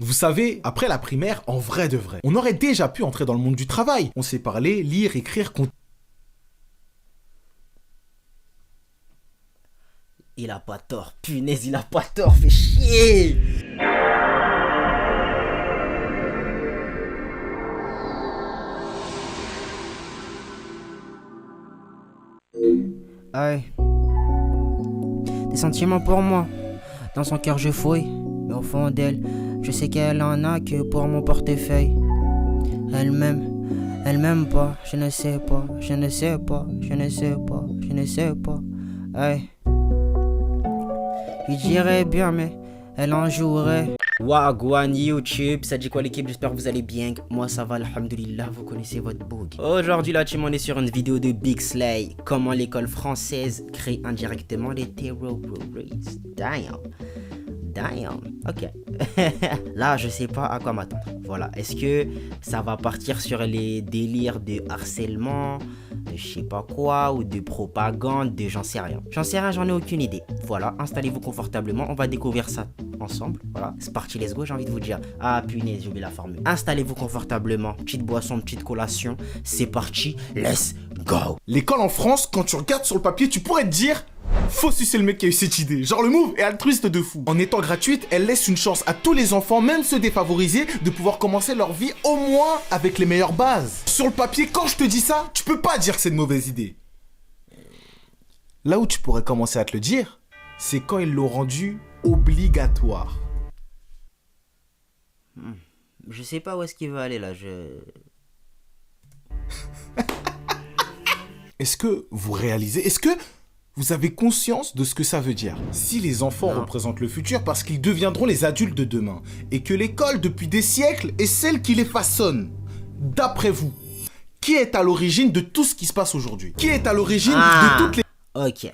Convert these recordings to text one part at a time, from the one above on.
Vous savez, après la primaire, en vrai de vrai, on aurait déjà pu entrer dans le monde du travail. On sait parler, lire, écrire, compter. Il a pas tort, punaise, il a pas tort, fait chier. Aïe, des sentiments pour moi. Dans son cœur je fouille, mais au fond d'elle, je sais qu'elle en a que pour mon portefeuille. Elle m'aime pas, je ne sais pas, je ne sais pas, je ne sais pas, je ne sais pas. Aïe, je dirais bien, mais elle en jouerait. Wagwan YouTube, ça dit quoi l'équipe? J'espère que vous allez bien. Moi ça va, alhamdoulilah, vous connaissez votre bug. Aujourd'hui la team, on est sur une vidéo de Big Slay. Comment l'école française crée indirectement les terroristes. Damn, ok. Là je sais pas à quoi m'attendre. Voilà, est-ce que ça va partir sur les délires de harcèlement, de je sais pas quoi, ou de propagande, de j'en sais rien. J'en ai aucune idée. Voilà, installez-vous confortablement, on va découvrir ça ensemble. Voilà, c'est parti, let's go, j'ai envie de vous dire. Ah punaise, j'ai oublié la formule. Installez-vous confortablement, petite boisson, petite collation, c'est parti, let's go. L'école en France, quand tu regardes sur le papier, tu pourrais te dire... Faut sucer le mec qui a eu cette idée. Genre le move est altruiste de fou. En étant gratuite, elle laisse une chance à tous les enfants, même ceux défavorisés, de pouvoir commencer leur vie au moins avec les meilleures bases. Sur le papier, quand je te dis ça, tu peux pas dire que c'est une mauvaise idée. Là où tu pourrais commencer à te le dire, c'est quand ils l'ont rendu obligatoire. Je sais pas où est-ce qu'il veut aller là, Est-ce que vous réalisez, est-ce que vous avez conscience de ce que ça veut dire? Si les enfants représentent le futur parce qu'ils deviendront les adultes de demain, et que l'école depuis des siècles est celle qui les façonne, d'après vous, qui est à l'origine de tout ce qui se passe aujourd'hui? Qui est à l'origine de toutes les... Ok.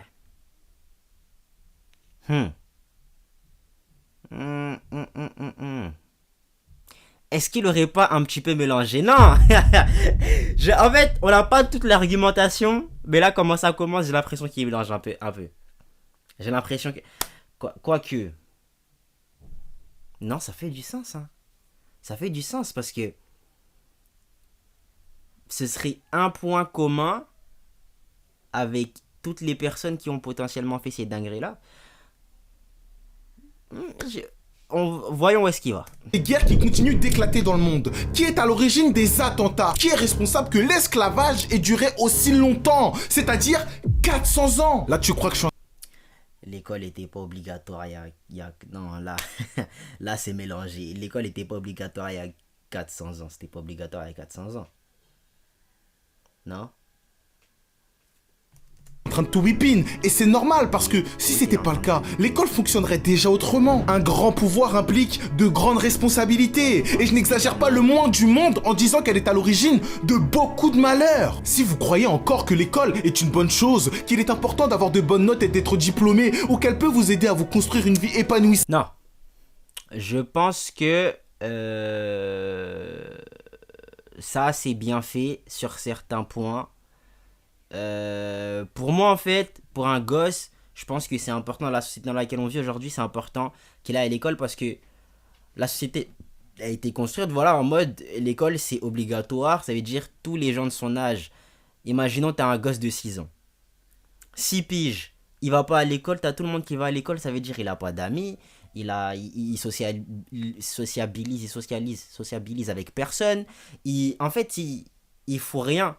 Est-ce qu'il aurait pas un petit peu mélangé? Non. En fait, on n'a pas toute l'argumentation, mais là, comment ça commence, j'ai l'impression qu'il mélange un peu. J'ai l'impression que... Quoique... Non, ça fait du sens, hein. Ça fait du sens, parce que... Ce serait un point commun avec toutes les personnes qui ont potentiellement fait ces dingueries-là. Voyons où est-ce qu'il va. Les guerres qui continuent d'éclater dans le monde. Qui est à l'origine des attentats? Qui est responsable que l'esclavage ait duré aussi longtemps? C'est-à-dire 400 ans. Là, tu crois que je suis... L'école était pas obligatoire non, là, là c'est mélangé. L'école était pas obligatoire il y a 400 ans. C'était pas obligatoire il y a 400 ans. Non? en train de tout whippin. Et c'est normal parce que si c'était pas le cas, l'école fonctionnerait déjà autrement. Un grand pouvoir implique de grandes responsabilités. Et je n'exagère pas le moins du monde en disant qu'elle est à l'origine de beaucoup de malheurs. Si vous croyez encore que l'école est une bonne chose, qu'il est important d'avoir de bonnes notes et d'être diplômé, ou qu'elle peut vous aider à vous construire une vie épanouissante. Non. Je pense que ça c'est bien fait sur certains points. Pour moi en fait, pour un gosse, je pense que c'est important dans la société dans laquelle on vit aujourd'hui, c'est important qu'il aille à l'école parce que la société a été construite voilà en mode l'école c'est obligatoire, ça veut dire tous les gens de son âge. Imaginons t'as un gosse de 6 ans, 6 piges, il va pas à l'école, t'as tout le monde qui va à l'école, ça veut dire il a pas d'amis, il sociabilise avec personne, en fait il faut rien.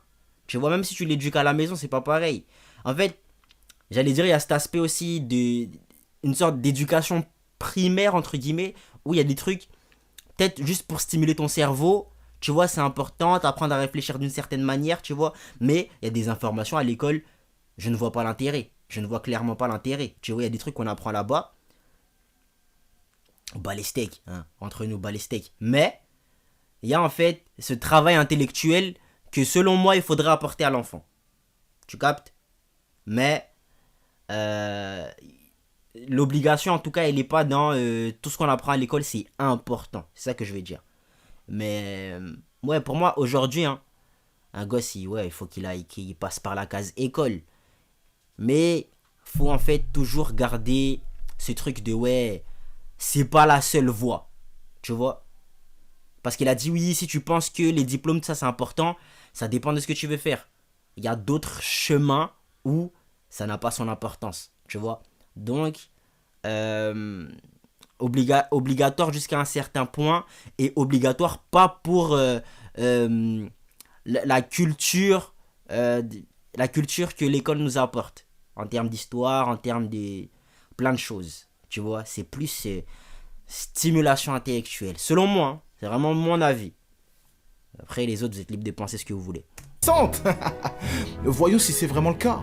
Tu vois, même si tu l'éduques à la maison, c'est pas pareil. En fait, j'allais dire, il y a cet aspect aussi une sorte d'éducation primaire, entre guillemets, où il y a des trucs, peut-être juste pour stimuler ton cerveau, tu vois, c'est important, t'apprendre à réfléchir d'une certaine manière, tu vois, mais il y a des informations à l'école, je ne vois pas l'intérêt. Je ne vois clairement pas l'intérêt. Tu vois, il y a des trucs qu'on apprend là-bas, bas les steaks, hein, entre nous, bas les steaks. Mais, il y a en fait ce travail intellectuel que selon moi il faudrait apporter à l'enfant. Tu captes? Mais l'obligation en tout cas elle n'est pas dans tout ce qu'on apprend à l'école, c'est important. C'est ça que je vais dire. Mais ouais, pour moi aujourd'hui hein, un gosse il faut qu'il passe par la case école. Mais faut en fait toujours garder ce truc de ouais, c'est pas la seule voie. Tu vois? Parce qu'il a dit oui, si tu penses que les diplômes, ça c'est important, ça dépend de ce que tu veux faire. Il y a d'autres chemins où ça n'a pas son importance. Tu vois? Donc, obligatoire jusqu'à un certain point et obligatoire pas pour la culture que l'école nous apporte en termes d'histoire, en termes de plein de choses. Tu vois, c'est plus stimulation intellectuelle. Selon moi, hein, c'est vraiment mon avis. Après, les autres, vous êtes libres de penser ce que vous voulez. Voyons si c'est vraiment le cas.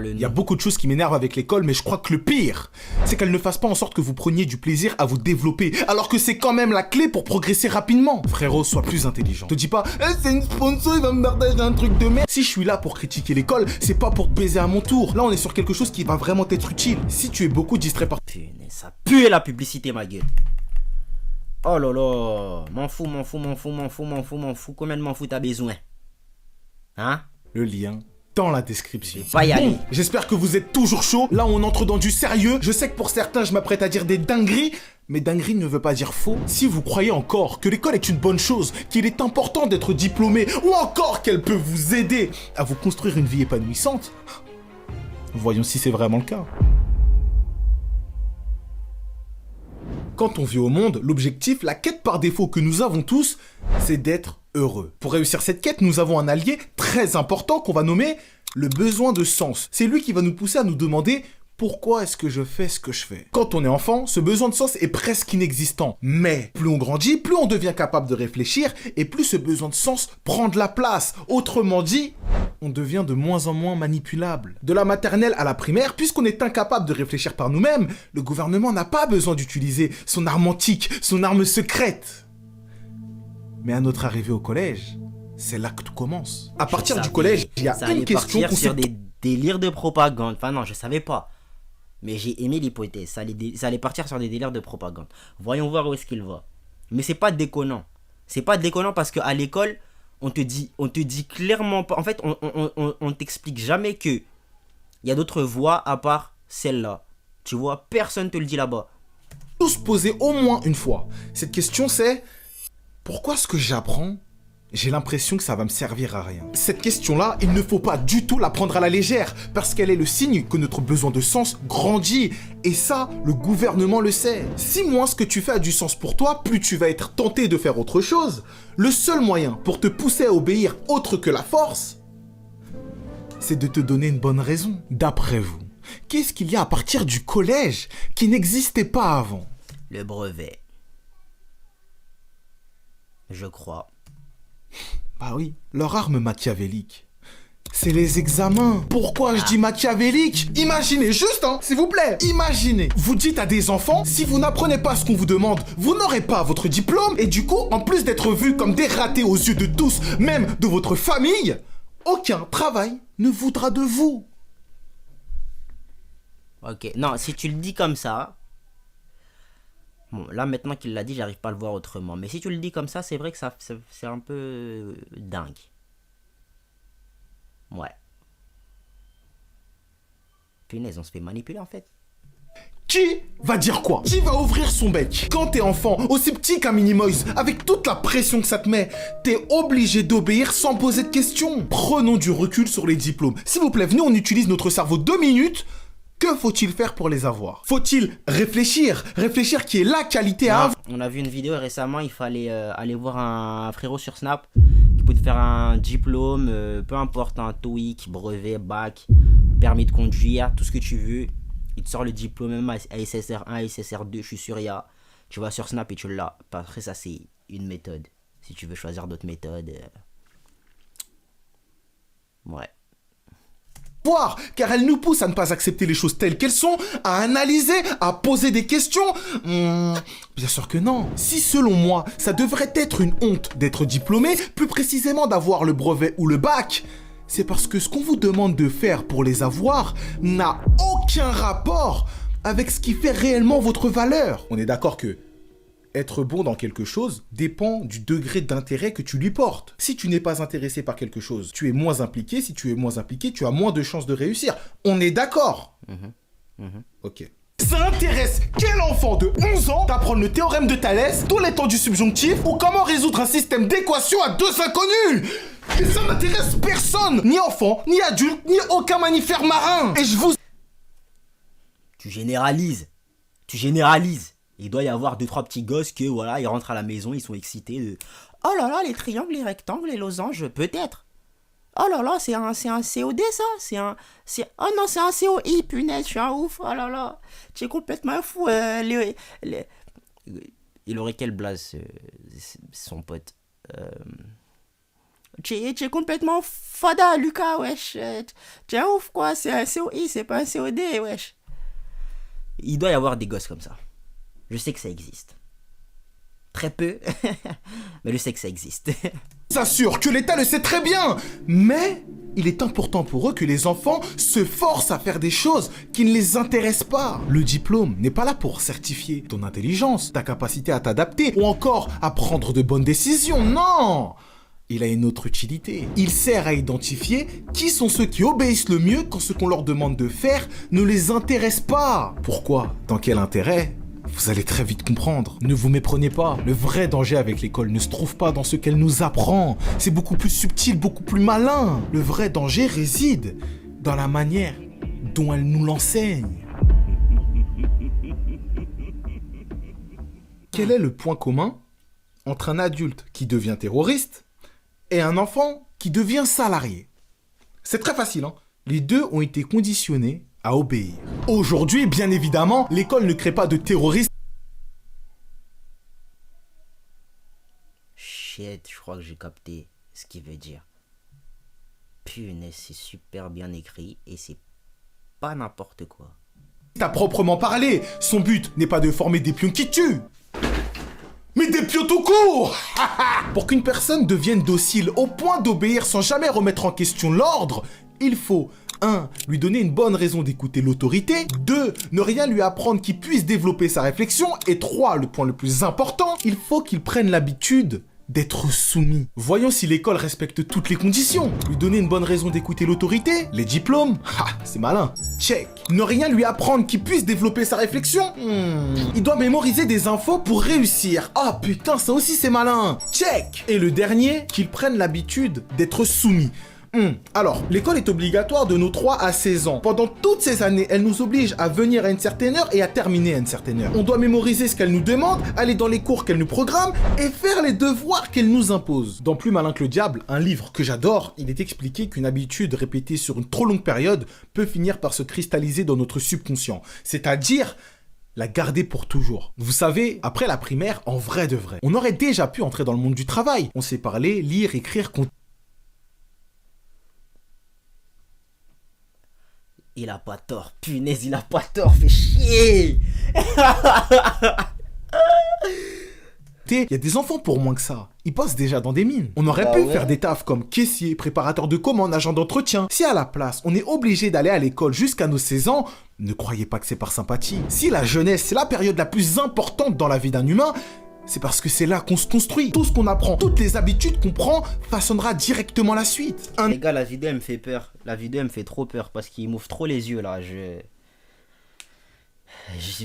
Il y a beaucoup de choses qui m'énervent avec l'école, mais je crois que le pire, c'est qu'elle ne fasse pas en sorte que vous preniez du plaisir à vous développer, alors que c'est quand même la clé pour progresser rapidement. Frérot, sois plus intelligent. Te dis pas, c'est une sponsor, il va me partager un truc de merde. Si je suis là pour critiquer l'école, c'est pas pour te baiser à mon tour. Là, on est sur quelque chose qui va vraiment t'être utile. Si tu es beaucoup distrait par... Punaise, ça pue la publicité, ma gueule. Oh là là, m'en fous. Combien de m'en fous t'as besoin? Hein? Le lien dans la description. Pas y aller. J'espère que vous êtes toujours chaud. Là, on entre dans du sérieux. Je sais que pour certains, je m'apprête à dire des dingueries, mais dinguerie ne veut pas dire faux. Si vous croyez encore que l'école est une bonne chose, qu'il est important d'être diplômé, ou encore qu'elle peut vous aider à vous construire une vie épanouissante, voyons si c'est vraiment le cas. Quand on vit au monde, l'objectif, la quête par défaut que nous avons tous, c'est d'être heureux. Pour réussir cette quête, nous avons un allié très important qu'on va nommer le besoin de sens. C'est lui qui va nous pousser à nous demander pourquoi est-ce que je fais ce que je fais. Quand on est enfant, ce besoin de sens est presque inexistant. Mais plus on grandit, plus on devient capable de réfléchir et plus ce besoin de sens prend de la place. Autrement dit, on devient de moins en moins manipulable. De la maternelle à la primaire, puisqu'on est incapable de réfléchir par nous-mêmes, le gouvernement n'a pas besoin d'utiliser son arme antique, son arme secrète. Mais à notre arrivée au collège, c'est là que tout commence. À partir du collège, il y a une question qu'on sur des délires de propagande. Enfin non, je savais pas. Mais j'ai aimé l'hypothèse. Ça allait partir sur des délires de propagande. Voyons voir où est-ce qu'il va. Mais c'est pas déconnant. C'est pas déconnant parce qu'à l'école, on te dit clairement pas. En fait, on t'explique jamais que il y a d'autres voies à part celle-là. Tu vois, personne te le dit là-bas. Tous poser au moins une fois. Cette question c'est: pourquoi ce que j'apprends, j'ai l'impression que ça va me servir à rien? Cette question-là, il ne faut pas du tout la prendre à la légère, parce qu'elle est le signe que notre besoin de sens grandit. Et ça, le gouvernement le sait. Si moins ce que tu fais a du sens pour toi, plus tu vas être tenté de faire autre chose. Le seul moyen pour te pousser à obéir autre que la force, c'est de te donner une bonne raison. D'après vous, qu'est-ce qu'il y a à partir du collège qui n'existait pas avant? Le brevet. Je crois. Bah oui, leur arme machiavélique, c'est les examens. Pourquoi je dis machiavélique? Imaginez, juste s'il vous plaît, imaginez. Vous dites à des enfants, si vous n'apprenez pas ce qu'on vous demande, vous n'aurez pas votre diplôme. Et du coup, en plus d'être vus comme des ratés aux yeux de tous, même de votre famille, aucun travail ne voudra de vous. Ok, non, si tu le dis comme ça... Bon, là, maintenant qu'il l'a dit, j'arrive pas à le voir autrement. Mais si tu le dis comme ça, c'est vrai que c'est un peu dingue. Ouais. Punaise, on se fait manipuler, en fait. Qui va dire quoi? Qui va ouvrir son bec? Quand t'es enfant, aussi petit qu'un Minimoys, avec toute la pression que ça te met, t'es obligé d'obéir sans poser de questions. Prenons du recul sur les diplômes. S'il vous plaît, venez, on utilise notre cerveau 2 minutes. Que faut-il faire pour les avoir? Faut-il réfléchir? Réfléchir qui est la qualité à avoir. On a vu une vidéo récemment, il fallait aller voir un frérot sur Snap qui peut te faire un diplôme, peu importe, un TOEIC, brevet, bac, permis de conduire, tout ce que tu veux. Il te sort le diplôme, même à SSR1, SSR2, je suis sûr, il y a. Tu vas sur Snap et tu l'as. Après, ça, c'est une méthode. Si tu veux choisir d'autres méthodes. Ouais. Car elle nous pousse à ne pas accepter les choses telles qu'elles sont, à analyser, à poser des questions. Bien sûr que non. Si selon moi, ça devrait être une honte d'être diplômé, plus précisément d'avoir le brevet ou le bac, c'est parce que ce qu'on vous demande de faire pour les avoir n'a aucun rapport avec ce qui fait réellement votre valeur. On est d'accord que être bon dans quelque chose dépend du degré d'intérêt que tu lui portes. Si tu n'es pas intéressé par quelque chose, tu es moins impliqué. Si tu es moins impliqué, tu as moins de chances de réussir. On est d'accord? Ok. Ça intéresse quel enfant de 11 ans d'apprendre le théorème de Thalès, tous les temps du subjonctif, ou comment résoudre un système d'équations à deux inconnus? Et ça n'intéresse personne, ni enfant, ni adulte, ni aucun mammifère marin. Et je vous... Tu généralises. Tu généralises. Il doit y avoir 2-3 petits gosses que, voilà, ils rentrent à la maison, ils sont excités de... Oh là là, les triangles, les rectangles, les losanges, peut-être. Oh là là, c'est un COD ça. Oh non, c'est un COI, punaise, je suis un ouf. Oh là là, tu es complètement fou. Il aurait quel blaze, son pote tu es complètement fada, Lucas, wesh. Tu es un ouf, quoi. C'est un COI, c'est pas un COD, wesh. Il doit y avoir des gosses comme ça. Je sais que ça existe. Très peu, mais je sais que ça existe. S'assure que l'État le sait très bien, mais il est important pour eux que les enfants se forcent à faire des choses qui ne les intéressent pas. Le diplôme n'est pas là pour certifier ton intelligence, ta capacité à t'adapter ou encore à prendre de bonnes décisions, non! Il a une autre utilité. Il sert à identifier qui sont ceux qui obéissent le mieux quand ce qu'on leur demande de faire ne les intéresse pas. Pourquoi? Dans quel intérêt? Vous allez très vite comprendre. Ne vous méprenez pas. Le vrai danger avec l'école ne se trouve pas dans ce qu'elle nous apprend. C'est beaucoup plus subtil, beaucoup plus malin. Le vrai danger réside dans la manière dont elle nous l'enseigne. Quel est le point commun entre un adulte qui devient terroriste et un enfant qui devient salarié? C'est très facile, hein. Les deux ont été conditionnés à obéir. Aujourd'hui, bien évidemment, l'école ne crée pas de terroristes. Shit, je crois que j'ai capté ce qu'il veut dire. Punaise, c'est super bien écrit et c'est pas n'importe quoi. À proprement parler, son but n'est pas de former des pions qui tuent, mais des pions tout court. Pour qu'une personne devienne docile au point d'obéir sans jamais remettre en question l'ordre, il faut 1. Lui donner une bonne raison d'écouter l'autorité. 2. Ne rien lui apprendre qui puisse développer sa réflexion. Et 3. Le point le plus important, il faut qu'il prenne l'habitude d'être soumis. Voyons si l'école respecte toutes les conditions. Lui donner une bonne raison d'écouter l'autorité. Les diplômes. C'est malin. Check. Ne rien lui apprendre qui puisse développer sa réflexion. Il doit mémoriser des infos pour réussir. Ah putain, ça aussi c'est malin. Check. Et le dernier, qu'il prenne l'habitude d'être soumis. Alors, l'école est obligatoire de nos 3 à 16 ans. Pendant toutes ces années, elle nous oblige à venir à une certaine heure et à terminer à une certaine heure. On doit mémoriser ce qu'elle nous demande, aller dans les cours qu'elle nous programme et faire les devoirs qu'elle nous impose. Dans Plus malin que le diable, un livre que j'adore, il est expliqué qu'une habitude répétée sur une trop longue période peut finir par se cristalliser dans notre subconscient. C'est-à-dire la garder pour toujours. Vous savez, après la primaire, en vrai de vrai, on aurait déjà pu entrer dans le monde du travail. On sait parler, lire, écrire, compter. Il a pas tort, punaise, il a pas tort, fait chier. Il y a des enfants pour moins que ça. Ils bossent déjà dans des mines. On aurait pu faire des tafs comme caissier, préparateur de commandes, agent d'entretien. Si à la place, on est obligé d'aller à l'école jusqu'à nos 16 ans, ne croyez pas que c'est par sympathie. Si la jeunesse, c'est la période la plus importante dans la vie d'un humain, c'est parce que c'est là qu'on se construit. Tout ce qu'on apprend, toutes les habitudes qu'on prend, façonnera directement la suite. Les gars, la vidéo elle me fait peur. La vidéo elle me fait trop peur parce qu'il m'ouvre trop les yeux là.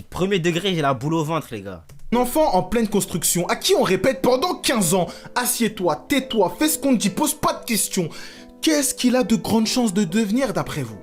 Premier degré, j'ai la boule au ventre, les gars. Un enfant en pleine construction, à qui on répète pendant 15 ans, assieds-toi, tais-toi, fais ce qu'on te dit, pose pas de questions. Qu'est-ce qu'il a de grandes chances de devenir d'après vous?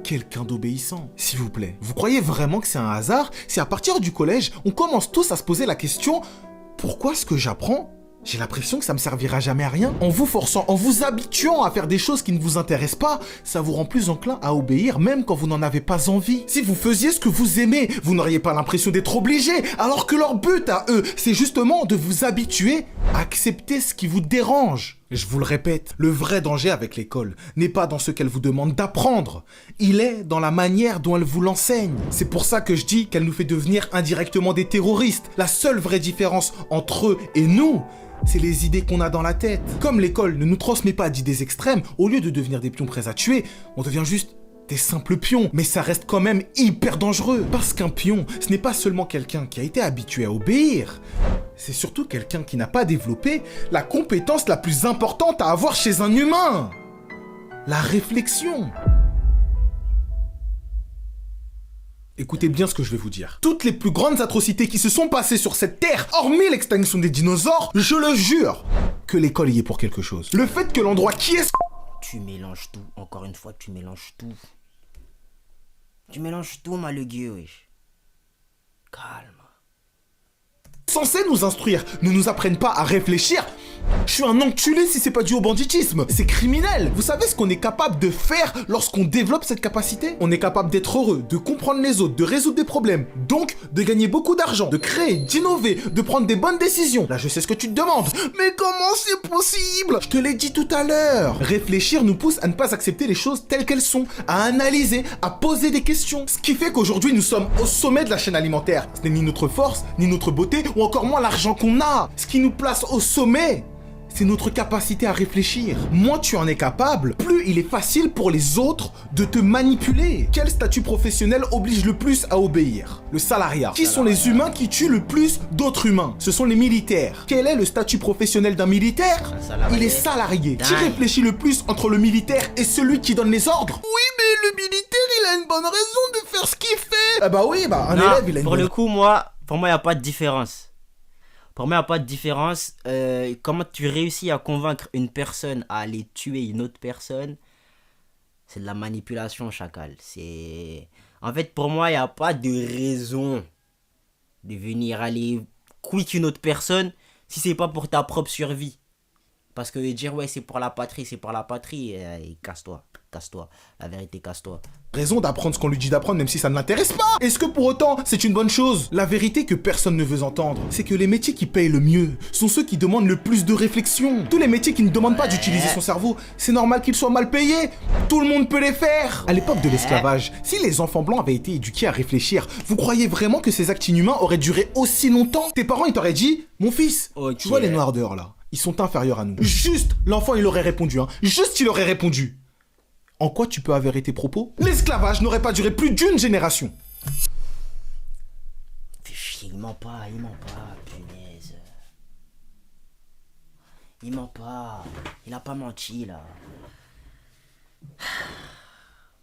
Quelqu'un d'obéissant, s'il vous plaît. Vous croyez vraiment que c'est un hasard si à partir du collège, on commence tous à se poser la question « Pourquoi ce que j'apprends, j'ai l'impression que ça me servira jamais à rien ?» En vous forçant, en vous habituant à faire des choses qui ne vous intéressent pas, ça vous rend plus enclin à obéir même quand vous n'en avez pas envie. Si vous faisiez ce que vous aimez, vous n'auriez pas l'impression d'être obligé, alors que leur but à eux, c'est justement de vous habituer à accepter ce qui vous dérange. Je vous le répète, le vrai danger avec l'école n'est pas dans ce qu'elle vous demande d'apprendre, il est dans la manière dont elle vous l'enseigne. C'est pour ça que je dis qu'elle nous fait devenir indirectement des terroristes. La seule vraie différence entre eux et nous, c'est les idées qu'on a dans la tête. Comme l'école ne nous transmet pas d'idées extrêmes, au lieu de devenir des pions prêts à tuer, on devient juste des simples pions. Mais ça reste quand même hyper dangereux. Parce qu'un pion, ce n'est pas seulement quelqu'un qui a été habitué à obéir, c'est surtout quelqu'un qui n'a pas développé la compétence la plus importante à avoir chez un humain. La réflexion. Écoutez bien ce que je vais vous dire. Toutes les plus grandes atrocités qui se sont passées sur cette terre, hormis l'extinction des dinosaures, je le jure, que l'école y est pour quelque chose. Le fait que l'endroit qui est... Tu mélanges tout, encore une fois, tu mélanges tout. Tu mélanges tout, ma le gueux, wesh. Calme. censé nous instruire ne nous apprennent pas à réfléchir, je suis un enculé si c'est pas dû au banditisme. C'est criminel. Vous savez ce qu'on est capable de faire lorsqu'on développe cette capacité? On est capable d'être heureux, de comprendre les autres, de résoudre des problèmes, donc de gagner beaucoup d'argent, de créer, d'innover, de prendre des bonnes décisions. Là, je sais ce que tu te demandes. Mais comment c'est possible? Je te l'ai dit tout à l'heure. Réfléchir nous pousse à ne pas accepter les choses telles qu'elles sont, à analyser, à poser des questions. Ce qui fait qu'aujourd'hui, nous sommes au sommet de la chaîne alimentaire. Ce n'est ni notre force, ni notre beauté, ou encore moins l'argent qu'on a. Ce qui nous place au sommet, c'est notre capacité à réfléchir. Moins tu en es capable, plus il est facile pour les autres de te manipuler. Quel statut professionnel oblige le plus à obéir? Le salariat. Qui sont les humains qui tuent le plus d'autres humains? Ce sont les militaires. Quel est le statut professionnel d'un militaire? Il est salarié. Qui réfléchit le plus entre le militaire et celui qui donne les ordres? Oui, mais le militaire, il a une bonne raison de faire ce qu'il fait. Ah bah oui, bah un élève, il a une pour le coup, pour moi, il n'y a pas de différence. Pour moi, il n'y a pas de différence. Comment tu réussis à convaincre une personne à aller tuer une autre personne, c'est de la manipulation, chacal. En fait, pour moi, il n'y a pas de raison de venir aller quitter une autre personne si c'est pas pour ta propre survie. Parce que dire, ouais, c'est pour la patrie, casse-toi. Casse-toi. La vérité, casse-toi. Raison d'apprendre ce qu'on lui dit d'apprendre même si ça ne l'intéresse pas. Est-ce que pour autant c'est une bonne chose? La vérité que personne ne veut entendre, c'est que les métiers qui payent le mieux sont ceux qui demandent le plus de réflexion. Tous les métiers qui ne demandent pas d'utiliser son cerveau, c'est normal qu'ils soient mal payés. Tout le monde peut les faire. À l'époque de l'esclavage, si les enfants blancs avaient été éduqués à réfléchir, vous croyez vraiment que ces actes inhumains auraient duré aussi longtemps? Tes parents ils t'auraient dit, mon fils, tu vois les noirs dehors là, ils sont inférieurs à nous. Juste, l'enfant il aurait répondu, Juste il aurait répondu. En quoi tu peux avérer tes propos? L'esclavage n'aurait pas duré plus d'une génération. Il ment pas, punaise. Il ment pas. Il a pas menti, là.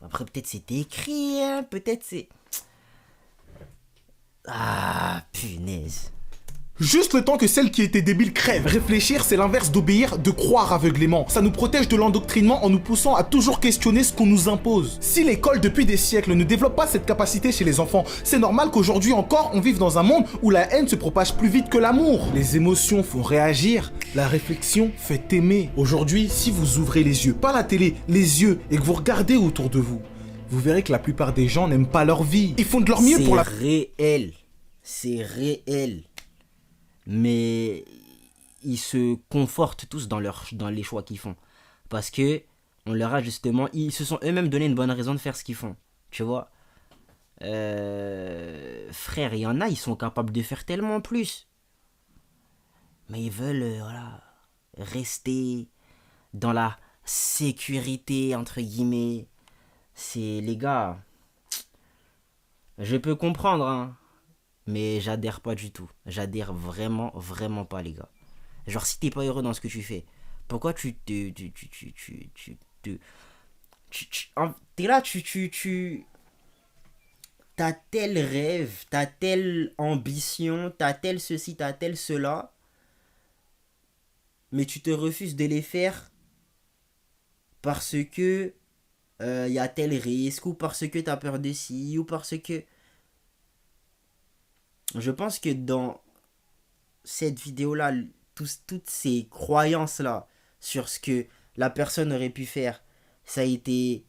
Après, peut-être c'est écrit, hein. Peut-être c'est... Ah, punaise. Juste le temps que celle qui était débile crève. Réfléchir, c'est l'inverse d'obéir, de croire aveuglément. Ça nous protège de l'endoctrinement en nous poussant à toujours questionner ce qu'on nous impose. Si l'école, depuis des siècles, ne développe pas cette capacité chez les enfants, c'est normal qu'aujourd'hui encore, on vive dans un monde où la haine se propage plus vite que l'amour. Les émotions font réagir, la réflexion fait aimer. Aujourd'hui, si vous ouvrez les yeux, pas la télé, les yeux, et que vous regardez autour de vous, vous verrez que la plupart des gens n'aiment pas leur vie. Ils font de leur mieux pour la... C'est réel. Mais ils se confortent tous dans les choix qu'ils font. Parce que on leur a justement... Ils se sont eux-mêmes donné une bonne raison de faire ce qu'ils font. Tu vois, frère, il y en a, ils sont capables de faire tellement plus. Mais ils veulent voilà, rester dans la sécurité, entre guillemets. C'est les gars... Je peux comprendre, hein. Mais j'adhère pas du tout. J'adhère vraiment, vraiment pas, les gars. Genre, si t'es pas heureux dans ce que tu fais, pourquoi t'es là, t'as tel rêve, t'as telle ambition, t'as tel ceci, t'as tel cela, mais tu te refuses de les faire parce que y a tel risque, ou parce que t'as peur de ci, ou parce que... Je pense que dans cette vidéo-là, toutes ces croyances-là sur ce que la personne aurait pu faire, ça a été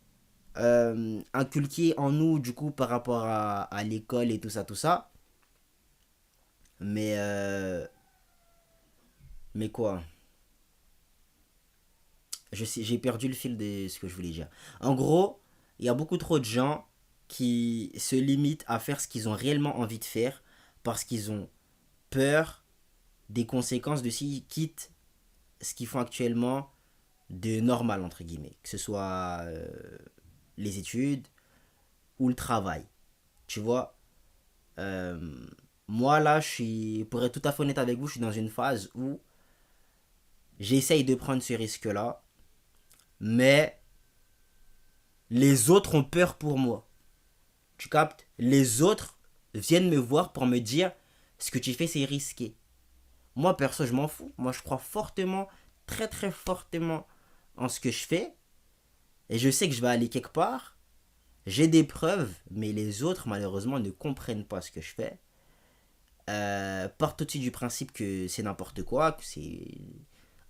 inculqué en nous, du coup, par rapport à l'école et tout ça. Mais quoi? J'ai perdu le fil de ce que je voulais dire. En gros, il y a beaucoup trop de gens qui se limitent à faire ce qu'ils ont réellement envie de faire, parce qu'ils ont peur des conséquences de s'ils quittent ce qu'ils font actuellement de normal, entre guillemets. Que ce soit les études ou le travail. Tu vois, moi là, pour être tout à fait honnête avec vous, je suis dans une phase où j'essaye de prendre ce risque-là, mais les autres ont peur pour moi. Tu captes? Les autres viennent me voir pour me dire ce que tu fais c'est risqué. Moi perso je m'en fous. Moi je crois fortement, très très fortement en ce que je fais. Et je sais que je vais aller quelque part. J'ai des preuves, mais les autres malheureusement ne comprennent pas ce que je fais. Partent aussi du principe que c'est n'importe quoi, que c'est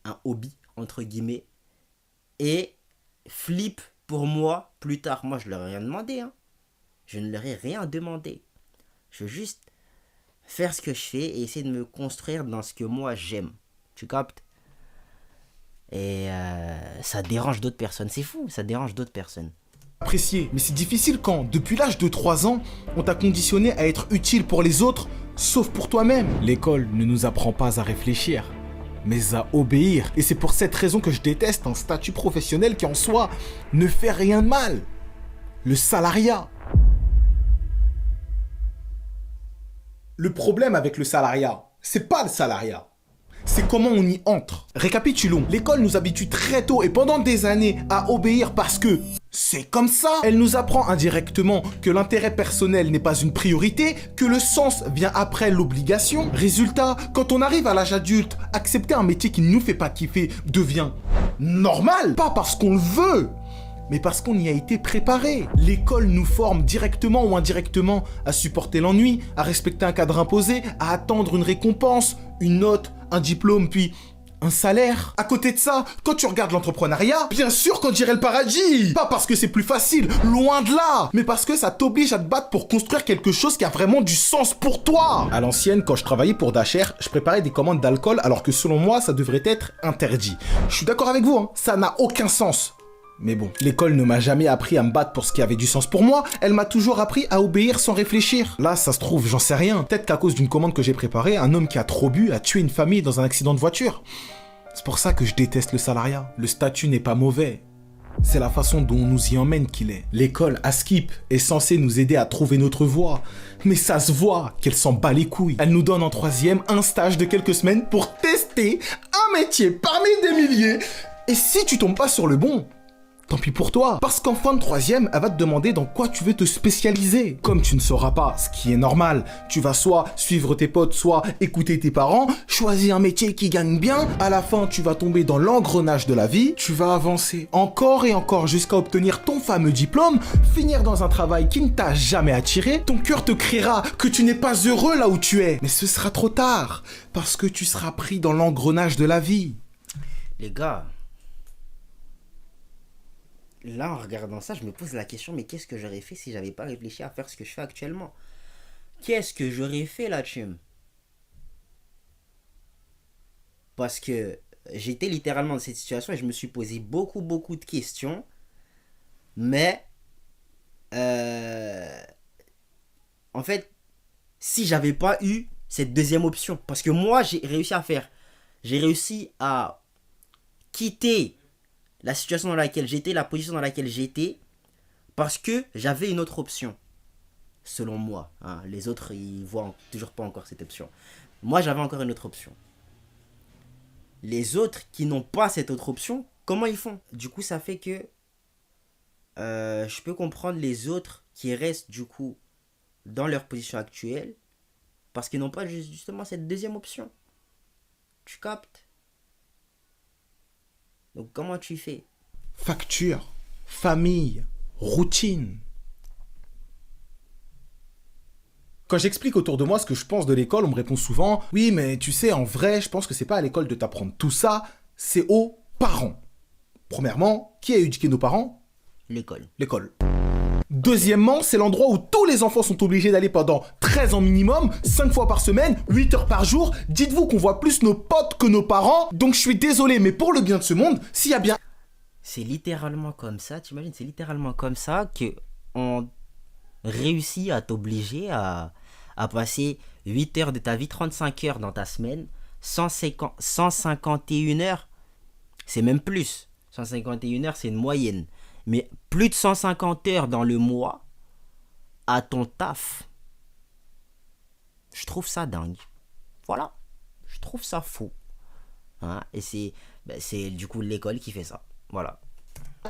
un hobby entre guillemets. Et flip pour moi plus tard. Moi je leur ai rien demandé, hein. Je ne leur ai rien demandé. Je veux juste faire ce que je fais et essayer de me construire dans ce que moi j'aime. Tu captes? Et ça dérange d'autres personnes. C'est fou, ça dérange d'autres personnes. Apprécié, mais c'est difficile quand, depuis l'âge de 3 ans, on t'a conditionné à être utile pour les autres, sauf pour toi-même. L'école ne nous apprend pas à réfléchir, mais à obéir. Et c'est pour cette raison que je déteste un statut professionnel qui en soi ne fait rien de mal. Le salariat. Le problème avec le salariat, c'est pas le salariat. C'est comment on y entre. Récapitulons. L'école nous habitue très tôt et pendant des années à obéir parce que c'est comme ça. Elle nous apprend indirectement que l'intérêt personnel n'est pas une priorité, que le sens vient après l'obligation. Résultat, quand on arrive à l'âge adulte, accepter un métier qui ne nous fait pas kiffer devient normal. Pas parce qu'on le veut, mais parce qu'on y a été préparé. L'école nous forme directement ou indirectement à supporter l'ennui, à respecter un cadre imposé, à attendre une récompense, une note, un diplôme, puis un salaire. À côté de ça, quand tu regardes l'entrepreneuriat, bien sûr qu'on dirait le paradis. Pas parce que c'est plus facile, loin de là, mais parce que ça t'oblige à te battre pour construire quelque chose qui a vraiment du sens pour toi. À l'ancienne, quand je travaillais pour Dacher, je préparais des commandes d'alcool alors que selon moi, ça devrait être interdit. Je suis d'accord avec vous, hein, ça n'a aucun sens. Mais bon, l'école ne m'a jamais appris à me battre pour ce qui avait du sens pour moi, elle m'a toujours appris à obéir sans réfléchir. Là, ça se trouve, j'en sais rien. Peut-être qu'à cause d'une commande que j'ai préparée, un homme qui a trop bu a tué une famille dans un accident de voiture. C'est pour ça que je déteste le salariat. Le statut n'est pas mauvais. C'est la façon dont on nous y emmène qu'il est. L'école, à Skip, est censée nous aider à trouver notre voie. Mais ça se voit qu'elle s'en bat les couilles. Elle nous donne en 3e un stage de quelques semaines pour tester un métier parmi des milliers. Et si tu tombes pas sur le bon, tant pis pour toi, parce qu'en fin de 3e, elle va te demander dans quoi tu veux te spécialiser. Comme tu ne sauras pas, ce qui est normal, tu vas soit suivre tes potes, soit écouter tes parents, choisir un métier qui gagne bien, à la fin tu vas tomber dans l'engrenage de la vie, tu vas avancer encore et encore jusqu'à obtenir ton fameux diplôme, finir dans un travail qui ne t'a jamais attiré, ton cœur te criera que tu n'es pas heureux là où tu es, mais ce sera trop tard, parce que tu seras pris dans l'engrenage de la vie. Les gars, là, en regardant ça, je me pose la question, mais qu'est-ce que j'aurais fait si j'avais pas réfléchi à faire ce que je fais actuellement? Qu'est-ce que j'aurais fait là, Chum? Parce que j'étais littéralement dans cette situation et je me suis posé beaucoup de questions. Mais, en fait, si j'avais pas eu cette deuxième option, parce que moi, j'ai réussi à quitter la situation dans laquelle j'étais, la position dans laquelle j'étais, parce que j'avais une autre option. Selon moi. Hein. Les autres, ils voient toujours pas encore cette option. Moi, j'avais encore une autre option. Les autres qui n'ont pas cette autre option, comment ils font? Du coup, ça fait que je peux comprendre les autres qui restent, du coup, dans leur position actuelle, parce qu'ils n'ont pas justement cette deuxième option. Tu captes? Donc comment tu fais? Facture, famille, routine. Quand j'explique autour de moi ce que je pense de l'école, on me répond souvent « Oui, mais tu sais, en vrai, je pense que c'est pas à l'école de t'apprendre tout ça, c'est aux parents. » Premièrement, qui a éduqué nos parents? L'école. L'école. Deuxièmement, c'est l'endroit où tous les enfants sont obligés d'aller pendant 13 ans minimum, 5 fois par semaine, 8 heures par jour. Dites-vous qu'on voit plus nos potes que nos parents. Donc je suis désolé, mais pour le bien de ce monde, s'il y a bien... C'est littéralement comme ça, t'imagines, c'est littéralement comme ça qu'on réussit à t'obliger à passer 8 heures de ta vie, 35 heures dans ta semaine, 151 heures, c'est même plus. 151 heures, c'est une moyenne. Mais plus de 150 heures dans le mois à ton taf. Je trouve ça dingue. Voilà. Je trouve ça fou. Hein? Et c'est du coup l'école qui fait ça. Voilà.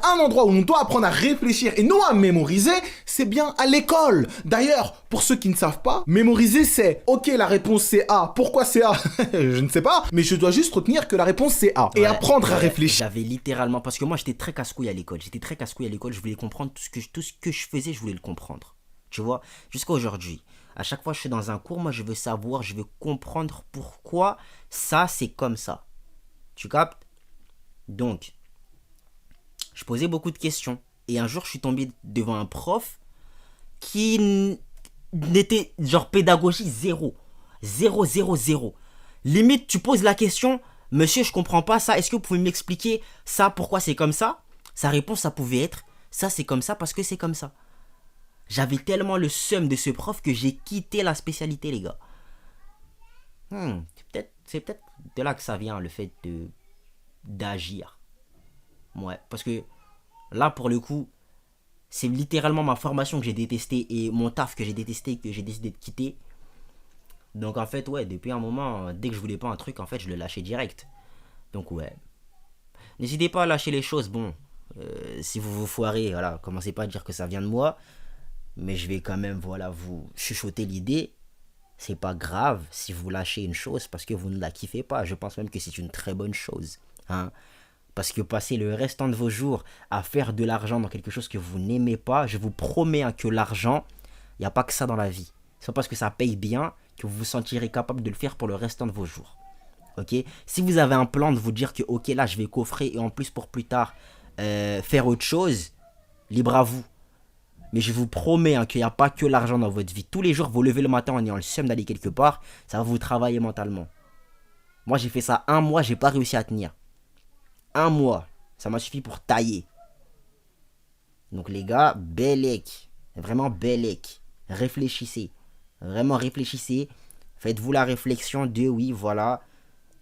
Un endroit où on doit apprendre à réfléchir et non à mémoriser, c'est bien à l'école. D'ailleurs, pour ceux qui ne savent pas, mémoriser c'est ok, la réponse c'est A. Pourquoi c'est A? Je ne sais pas, mais je dois juste retenir que la réponse c'est A. Et apprendre à réfléchir. J'avais littéralement, parce que moi j'étais très casse-couille à l'école. Je voulais comprendre tout ce que je faisais, je voulais le comprendre. Tu vois, jusqu'à aujourd'hui. À chaque fois que je suis dans un cours, moi je veux savoir, je veux comprendre pourquoi ça c'est comme ça. Tu captes? Donc, je posais beaucoup de questions. Et un jour, je suis tombé devant un prof qui n'était, genre, pédagogie zéro. Zéro, zéro, zéro. Limite, tu poses la question, monsieur, je comprends pas ça. Est-ce que vous pouvez m'expliquer ça, pourquoi c'est comme ça? Sa réponse, ça pouvait être, ça c'est comme ça parce que c'est comme ça. J'avais tellement le seum de ce prof que j'ai quitté la spécialité, les gars. C'est peut-être de là que ça vient, le fait d'agir. Ouais, parce que là, pour le coup, c'est littéralement ma formation que j'ai détestée et mon taf que j'ai détesté, que j'ai décidé de quitter. Donc en fait, ouais, depuis un moment, dès que je voulais pas un truc, en fait, je le lâchais direct. Donc ouais. N'hésitez pas à lâcher les choses. Bon, si vous vous foirez, voilà, commencez pas à dire que ça vient de moi. Mais je vais quand même, voilà, vous chuchoter l'idée. C'est pas grave si vous lâchez une chose parce que vous ne la kiffez pas. Je pense même que c'est une très bonne chose. Hein. Parce que passer le restant de vos jours à faire de l'argent dans quelque chose que vous n'aimez pas, je vous promets que l'argent, il n'y a pas que ça dans la vie. C'est pas parce que ça paye bien que vous vous sentirez capable de le faire pour le restant de vos jours. Ok? Si vous avez un plan de vous dire que ok, là je vais coffrer et en plus pour plus tard faire autre chose, libre à vous. Mais je vous promets qu'il n'y a pas que l'argent dans votre vie. Tous les jours, vous levez le matin en ayant le seum d'aller quelque part, ça va vous travailler mentalement. Moi, j'ai fait ça 1 mois, j'ai pas réussi à tenir. 1 mois, ça m'a suffi pour tailler. Donc les gars, bellec. Vraiment bellec. Réfléchissez. Vraiment réfléchissez. Faites-vous la réflexion de oui, voilà.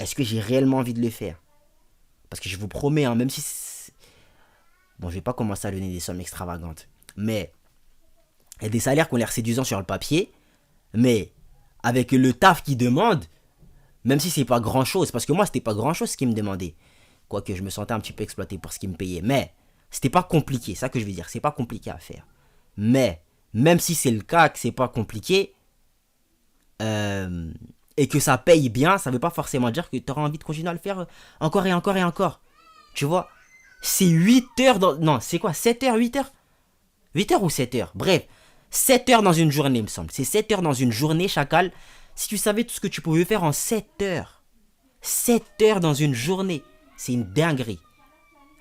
Est-ce que j'ai réellement envie de le faire? Parce que je vous promets, hein, même si... Bon, je vais pas commencer à donner des sommes extravagantes. Mais... il y a des salaires qui ont l'air séduisants sur le papier, mais avec le taf qu'ils demandent, même si c'est pas grand chose, parce que moi c'était pas grand chose ce qu'ils me demandaient, quoique je me sentais un petit peu exploité pour ce qu'ils me payaient, mais c'était pas compliqué, c'est ça que je veux dire, c'est pas compliqué à faire. Mais même si c'est le cas, que c'est pas compliqué, et que ça paye bien, ça veut pas forcément dire que tu auras envie de continuer à le faire encore et encore et encore. Tu vois, c'est 8 heures dans... Non, c'est quoi, 7 heures, 8 heures 8 heures ou 7 heures, bref. 7 heures dans une journée, il me semble. C'est 7 heures dans une journée, chacal. Si tu savais tout ce que tu pouvais faire en 7 heures. 7 heures dans une journée. C'est une dinguerie.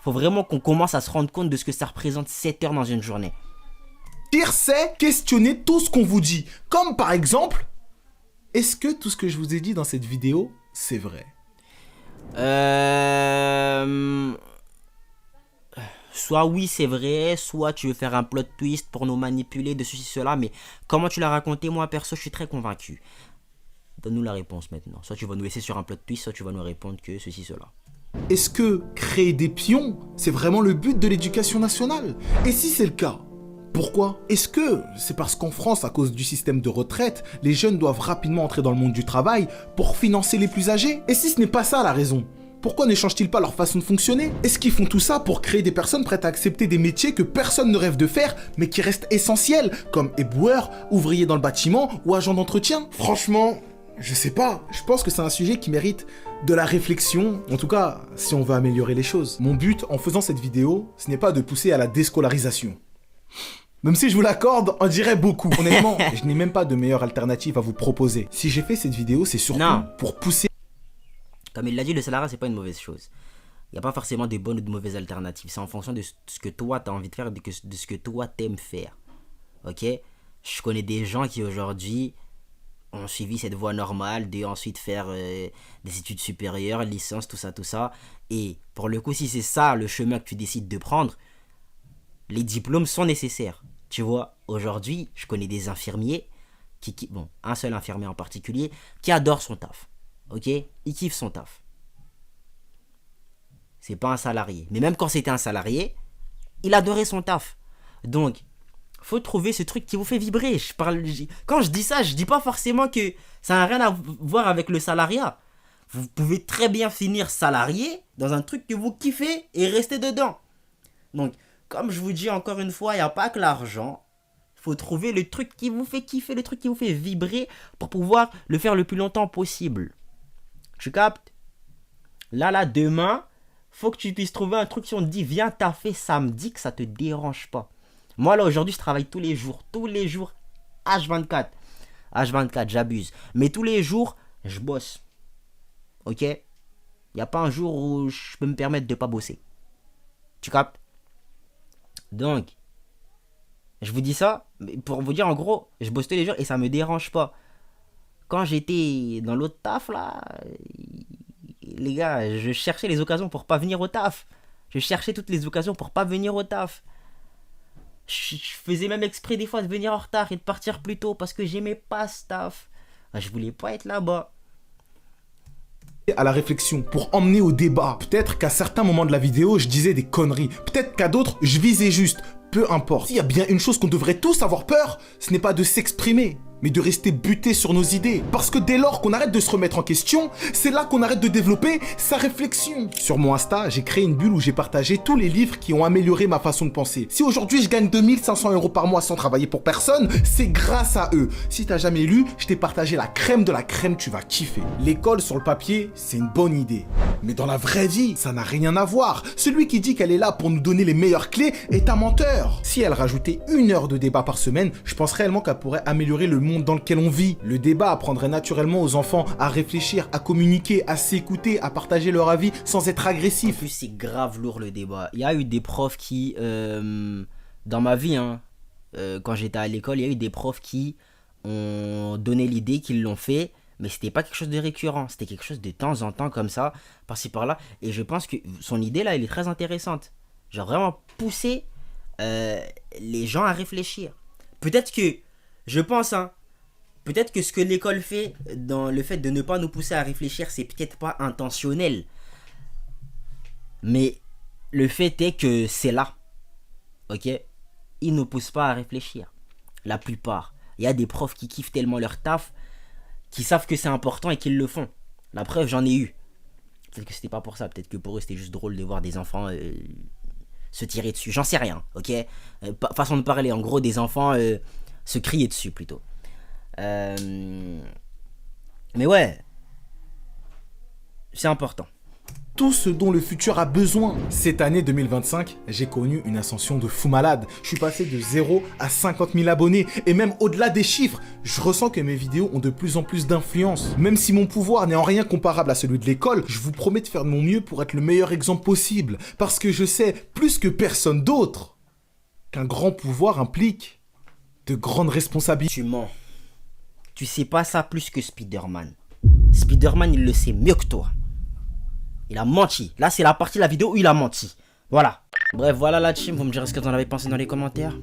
Faut vraiment qu'on commence à se rendre compte de ce que ça représente 7 heures dans une journée. Pire, c'est questionner tout ce qu'on vous dit. Comme par exemple, est-ce que tout ce que je vous ai dit dans cette vidéo, c'est vrai? Soit oui c'est vrai, soit tu veux faire un plot twist pour nous manipuler de ceci, cela, mais comment tu l'as raconté, moi perso je suis très convaincu. Donne-nous la réponse maintenant. Soit tu vas nous laisser sur un plot twist, soit tu vas nous répondre que ceci, cela. Est-ce que créer des pions, c'est vraiment le but de l'éducation nationale? Et si c'est le cas, pourquoi? Est-ce que c'est parce qu'en France, à cause du système de retraite, les jeunes doivent rapidement entrer dans le monde du travail pour financer les plus âgés? Et si ce n'est pas ça la raison? Pourquoi ne changent-ils pas leur façon de fonctionner? Est-ce qu'ils font tout ça pour créer des personnes prêtes à accepter des métiers que personne ne rêve de faire, mais qui restent essentiels, comme éboueur, ouvrier dans le bâtiment ou agent d'entretien? Franchement, je sais pas. Je pense que c'est un sujet qui mérite de la réflexion, en tout cas, si on veut améliorer les choses. Mon but, en faisant cette vidéo, ce n'est pas de pousser à la déscolarisation. Même si je vous l'accorde, on dirait beaucoup. Honnêtement, je n'ai même pas de meilleure alternative à vous proposer. Si j'ai fait cette vidéo, c'est surtout pour pousser... Comme il l'a dit, le salariat, c'est pas une mauvaise chose. Il n'y a pas forcément de bonnes ou de mauvaises alternatives. C'est en fonction de ce que toi, tu as envie de faire, de ce que toi, t'aimes faire. Ok? Je connais des gens qui, aujourd'hui, ont suivi cette voie normale de ensuite faire des études supérieures, licence, tout ça. Et pour le coup, si c'est ça le chemin que tu décides de prendre, les diplômes sont nécessaires. Tu vois, aujourd'hui, je connais des infirmiers, bon, un seul infirmier en particulier, qui adore son taf. Ok, il kiffe son taf. C'est pas un salarié. Mais même quand c'était un salarié, il adorait son taf. Donc, faut trouver ce truc qui vous fait vibrer. Quand je dis ça, je dis pas forcément que ça n'a rien à voir avec le salariat. Vous pouvez très bien finir salarié dans un truc que vous kiffez et rester dedans. Donc, comme je vous dis encore une fois, il n'y a pas que l'argent. Il faut trouver le truc qui vous fait kiffer, le truc qui vous fait vibrer pour pouvoir le faire le plus longtemps possible. Tu captes? Là, demain, faut que tu puisses trouver un truc si on te dit viens taffer samedi, que ça te dérange pas. Moi, là, aujourd'hui, je travaille tous les jours, H24. H24, j'abuse. Mais tous les jours, je bosse. Ok? Il n'y a pas un jour où je peux me permettre de pas bosser. Tu captes? Donc, je vous dis ça pour vous dire en gros, je bosse tous les jours et ça me dérange pas. Quand j'étais dans l'autre taf là, les gars, je cherchais les occasions pour pas venir au taf. Je cherchais toutes les occasions pour pas venir au taf. Je faisais même exprès des fois de venir en retard et de partir plus tôt parce que j'aimais pas ce taf. Je voulais pas être là-bas. À la réflexion, pour emmener au débat. Peut-être qu'à certains moments de la vidéo, je disais des conneries. Peut-être qu'à d'autres, je visais juste. Peu importe. S'il y a bien une chose qu'on devrait tous avoir peur, ce n'est pas de s'exprimer, mais de rester buté sur nos idées. Parce que dès lors qu'on arrête de se remettre en question, c'est là qu'on arrête de développer sa réflexion. Sur mon Insta, j'ai créé une bulle où j'ai partagé tous les livres qui ont amélioré ma façon de penser. Si aujourd'hui je gagne 2500 € par mois sans travailler pour personne, c'est grâce à eux. Si t'as jamais lu, je t'ai partagé la crème de la crème, tu vas kiffer. L'école sur le papier, c'est une bonne idée. Mais dans la vraie vie, ça n'a rien à voir. Celui qui dit qu'elle est là pour nous donner les meilleures clés est un menteur. Si elle rajoutait 1 heure de débat par semaine, je pense réellement qu'elle pourrait améliorer le monde dans lequel on vit. Le débat apprendrait naturellement aux enfants à réfléchir, à communiquer, à s'écouter, à partager leur avis sans être En agressif. plus, c'est grave lourd le débat. Il y a eu des profs qui, dans ma vie, quand j'étais à l'école, il y a eu des profs qui ont donné l'idée, qui l'ont fait, mais c'était pas quelque chose de récurrent. C'était quelque chose de temps en temps comme ça, par-ci par-là. Et je pense que son idée là, elle est très intéressante. Genre vraiment pousser les gens à réfléchir. Peut-être que, je pense, peut-être que ce que l'école fait dans le fait de ne pas nous pousser à réfléchir, c'est peut-être pas intentionnel. Mais le fait est que c'est là. Ok? Ils ne poussent pas à réfléchir. La plupart. Il y a des profs qui kiffent tellement leur taf, qui savent que c'est important et qu'ils le font. La preuve, j'en ai eu. Peut-être que c'était pas pour ça. Peut-être que pour eux, c'était juste drôle de voir des enfants se tirer dessus. J'en sais rien. Ok? Façon de parler. En gros, des enfants se crier dessus plutôt. Mais ouais. C'est important. Tout ce dont le futur a besoin. Cette année 2025, j'ai connu une ascension de fou malade. Je suis passé de 0 à 50 000 abonnés. Et même au-delà des chiffres, je ressens que mes vidéos ont de plus en plus d'influence. Même si mon pouvoir n'est en rien comparable à celui de l'école, je vous promets de faire de mon mieux pour être le meilleur exemple possible. Parce que je sais, plus que personne d'autre, qu'un grand pouvoir implique de grandes responsabilités. Tu mens. Tu sais pas ça plus que Spider-Man. Spider-Man, il le sait mieux que toi. Il a menti. Là, c'est la partie de la vidéo où il a menti. Voilà. Bref, voilà la team. Vous me direz ce que vous en avez pensé dans les commentaires.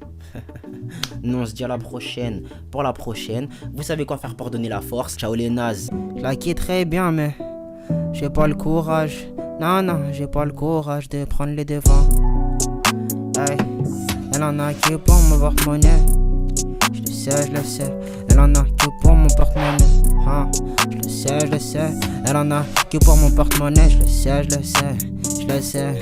Nous, on se dit à la prochaine. Pour la prochaine, vous savez quoi faire pour donner la force. Ciao les nazes. Je la quitte très bien, mais j'ai pas le courage. Non, j'ai pas le courage de prendre les devants. Hey, elle en a que pour mon porte-monnaie. Je le sais. Elle en a que pour mon porte-monnaie. Je le sais. Elle en a que pour mon porte-monnaie. Je le sais.